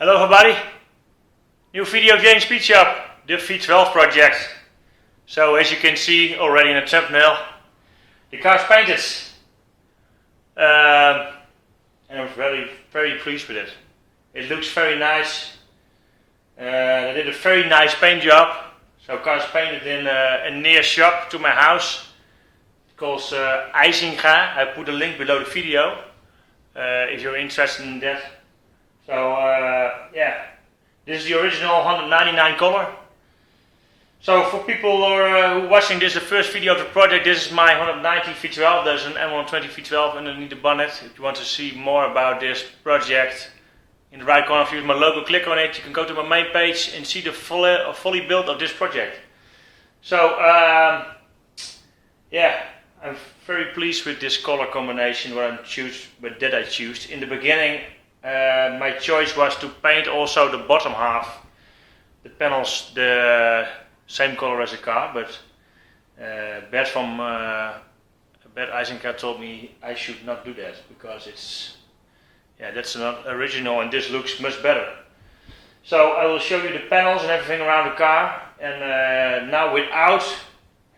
Hello everybody, new video JMSpeedshop, the V12 project. So as you can see already in the thumbnail, the car's painted and I'm very pleased with it. It looks very nice. I did a very nice paint job. So car's painted in a near shop to my house. It's called Eisinga. I put a link below the video if you're interested in that. So yeah, this is the original 199 color. So for people who are watching this, the first video of the project, this is my 190 V12. There's an M120 V12 underneath the bonnet. If you want to see more about this project, in the right corner, if you use my logo, click on it. You can go to my main page and see the fully build of this project. So yeah, I'm very pleased with this color combination. What did I choose? In the beginning, my choice was to paint also the bottom half, the panels, the same color as the car, but Bert from Eisinga told me I should not do that because that's not original and this looks much better. So I will show you the panels and everything around the car, and now without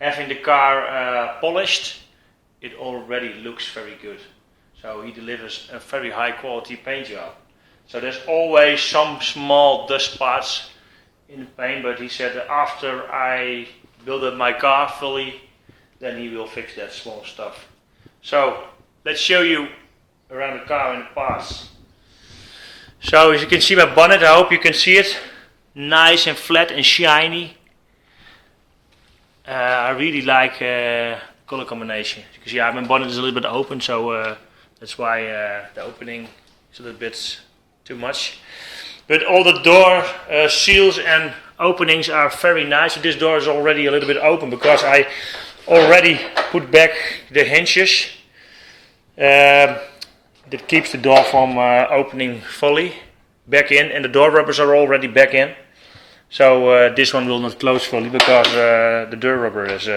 having the car polished, it already looks very good. So he delivers a very high quality paint job. So there's always some small dust spots in the paint, but he said that after I build up my car fully, then he will fix that small stuff. So let's show you around the car in the past. So as you can see my bonnet, I hope you can see it. Nice and flat and shiny. I really like color combination. As you can see, my bonnet is a little bit open, so that's why the opening is a little bit too much. But all the door seals and openings are very nice. So this door is already a little bit open because I already put back the hinges. That keeps the door from opening fully back in, and the door rubbers are already back in. So this one will not close fully because the door rubber is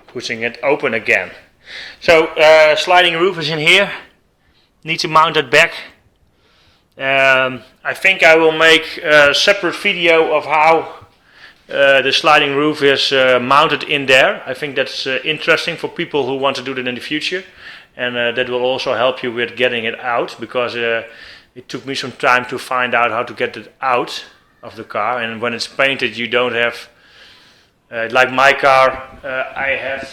pushing it open again. So sliding roof is in here. Need to mount it back. I think I will make a separate video of how the sliding roof is mounted in there. I think that's interesting for people who want to do that in the future, and that will also help you with getting it out, because it took me some time to find out how to get it out of the car. And when it's painted, you don't have like my car, I had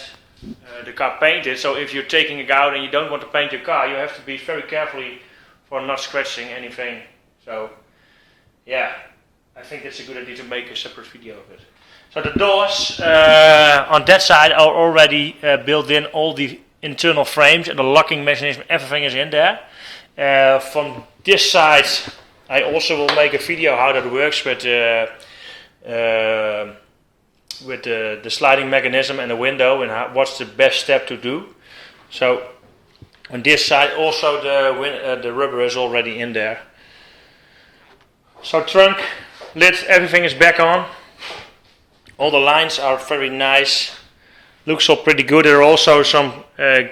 the car painted, so if you're taking it out and you don't want to paint your car, you have to be very carefully for not scratching anything. So yeah, I think it's a good idea to make a separate video of it. So the doors on that side are already built in, all the internal frames and the locking mechanism, everything is in there. From this side I also will make a video how that works with the sliding mechanism and the window, and what's the best step to do. So on this side also the rubber is already in there. So trunk, lid, everything is back on. All the lines are very nice. Looks all pretty good. There are also some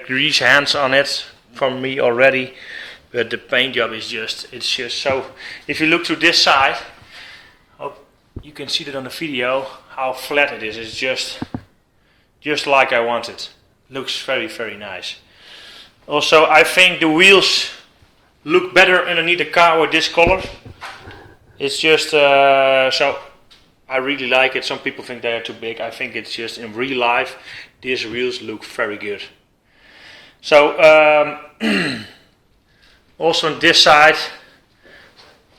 grease hands on it from me already, but the paint job is it's just so. If you look to this side, hope you can see that on the video how flat it is. It's just like I want it. Looks very nice. Also, I think the wheels look better underneath the car with this color. It's just so I really like it. Some people think they are too big. I think it's just in real life these wheels look very good. So also on this side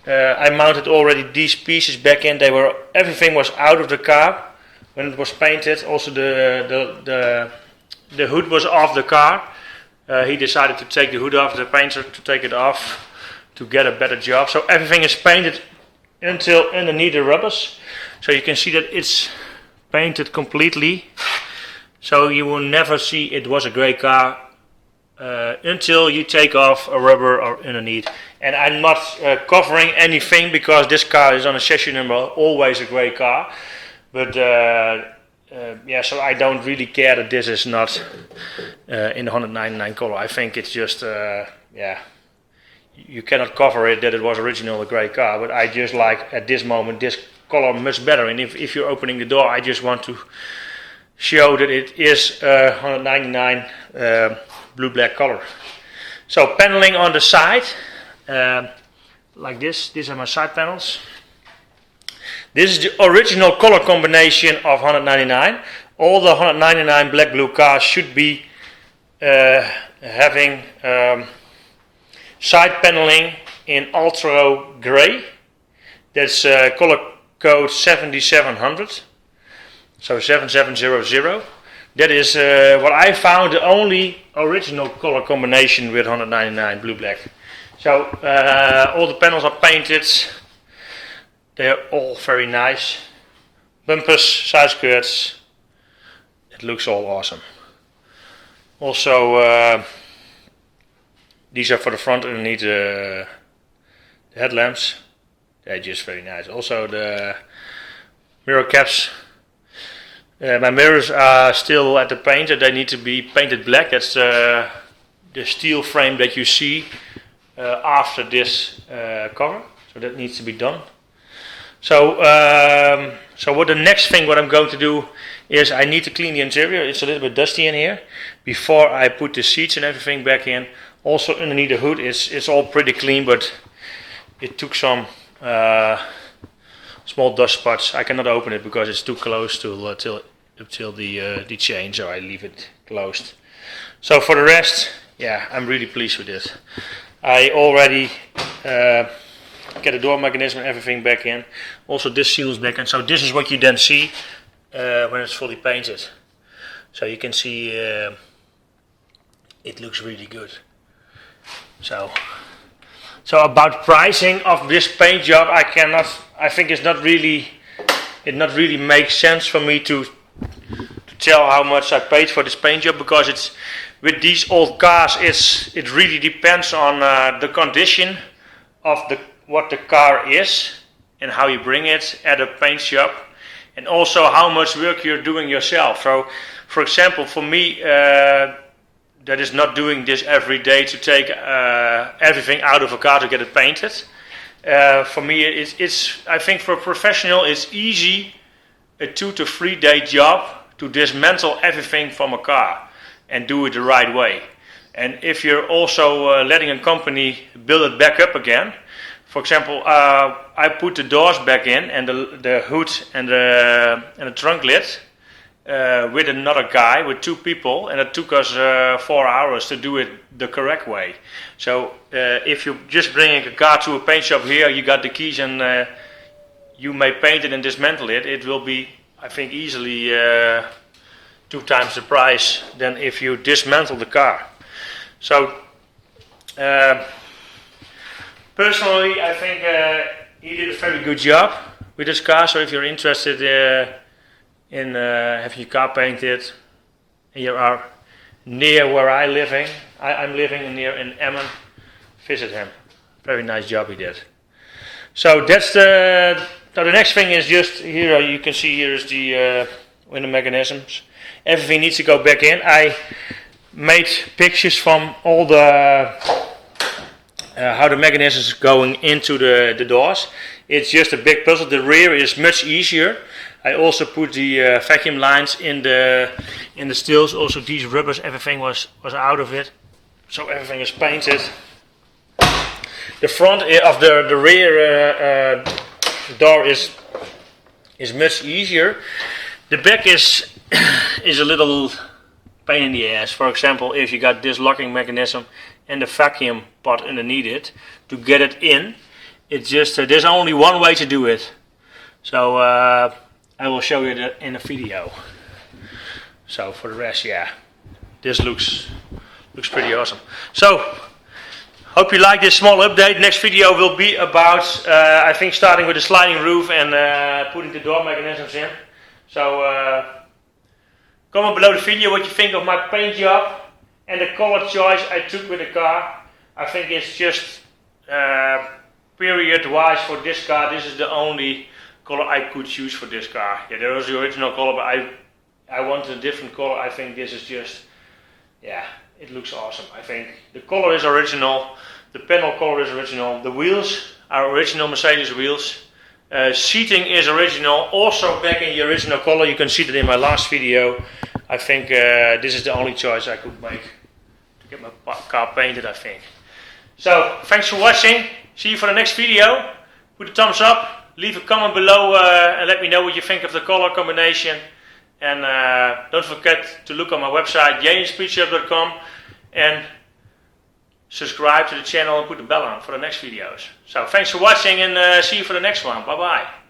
I mounted already these pieces back in. Everything was out of the car when it was painted. Also the hood was off the car. He decided to take the hood off, the painter to take it off to get a better job. So everything is painted until underneath the rubbers. So you can see that it's painted completely. So you will never see it was a grey car until you take off a rubber or underneath. And I'm not covering anything because this car is on a chassis number always a grey car. But yeah, so I don't really care that this is not in the 199 color. I think it's just yeah, you cannot cover it that it was originally a grey car, but I just like at this moment this color much better. And if you're opening the door, I just want to show that it is 199 blue black color. So paneling on the side, like this. These are my side panels. This is the original color combination of 199. All the 199 black blue cars should be having side paneling in altro gray. That's color code 7700. So 7700. That is what I found the only original color combination with 199 blue black. So all the panels are painted. They are all very nice. Bumpers, side skirts. It looks all awesome. Also, these are for the front underneath the headlamps. They're just very nice. Also the mirror caps. My mirrors are still at the painter. They need to be painted black. That's the steel frame that you see after this cover. So that needs to be done. So what the next thing what I'm going to do is I need to clean the interior. It's a little bit dusty in here before I put the seats and everything back in. Also underneath the hood it's all pretty clean, but it took some small dust spots. I cannot open it because it's too close to till the chain, so I leave it closed. So for the rest, yeah, I'm really pleased with this. I already get the door mechanism and everything back in. Also this seals back in. So this is what you then see when it's fully painted. So you can see it looks really good. So about pricing of this paint job, I think it not really makes sense for me to tell how much I paid for this paint job, because it's with these old cars it really depends on the condition of what the car is and how you bring it at a paint shop, and also how much work you're doing yourself. So for example, for me that is not doing this every day to take everything out of a car to get it painted. For me, I think for a professional, it's easy a 2 to 3 day job to dismantle everything from a car and do it the right way. And if you're also letting a company build it back up again, for example, I put the doors back in and the hood and the trunk lid with another guy, with 2 people, and it took us 4 hours to do it the correct way. So if you're just bringing a car to a paint shop here, you got the keys and you may paint it and dismantle it, it will be, I think, easily 2 times the price than if you dismantle the car. So personally, I think he did a very good job with this car. So if you're interested in having your car painted, and you are near where I'm living near in Emmen, visit him. Very nice job he did. So that's the next thing is just here. You can see here is the window mechanisms. Everything needs to go back in. I made pictures from all the how the mechanism is going into the doors. It's just a big puzzle. The rear is much easier. I also put the vacuum lines in the stills. Also these rubbers, everything was out of it. So everything is painted. The front of the rear door is much easier. The back is a little pain in the ass. For example, if you got this locking mechanism and the vacuum pot underneath it, to get it in, it's just there's only one way to do it. So I will show you that in a video. So for the rest, yeah, this looks pretty awesome. So hope you like this small update. Next video will be about I think starting with the sliding roof and putting the door mechanisms in. So comment below the video what you think of my paint job and the color choice I took with the car. I think it's just period wise for this car, this is the only color I could choose for this car. Yeah, there was the original color, but I wanted a different color. I think this is just yeah, it looks awesome. I think the color is original, the panel color is original, the wheels are original Mercedes wheels. Seating is original, also back in the original color. You can see that in my last video. I think this is the only choice I could make to get my car painted, I think. So, thanks for watching. See you for the next video. Put a thumbs up, leave a comment below and let me know what you think of the color combination. And don't forget to look on my website, JMSpeedshop.com, and subscribe to the channel and put the bell on for the next videos. So thanks for watching and see you for the next one. Bye bye.